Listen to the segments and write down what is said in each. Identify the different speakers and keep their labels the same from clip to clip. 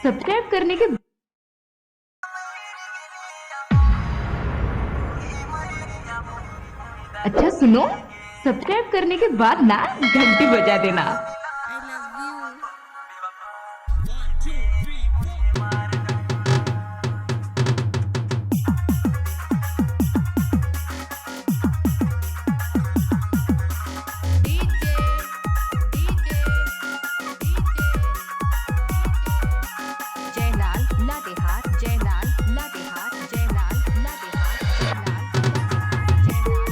Speaker 1: Subscribe करने के अच्छा सुनो, सब्सक्राइब करने के बाद ना घंटी बजा देना।
Speaker 2: I love you. DJ, Jailal Latehar, Jailal Latehar, Jailal Latehar, Jailal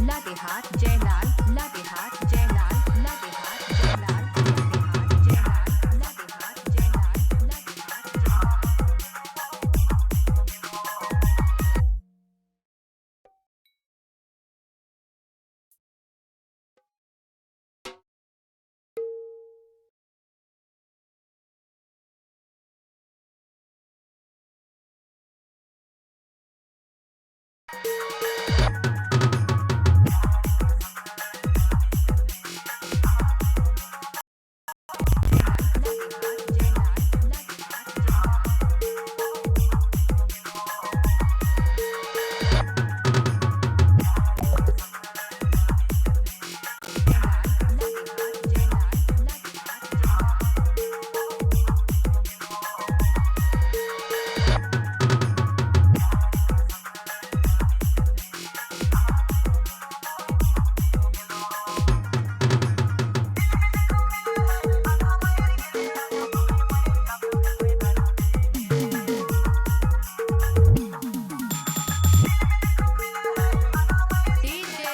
Speaker 2: Latehar, Jailal Latehar, Jailal Latehar, Jailal Latehar, Jailal Latehar, Jailal Latehar, Jailal Latehar, Jailal Latehar, DJ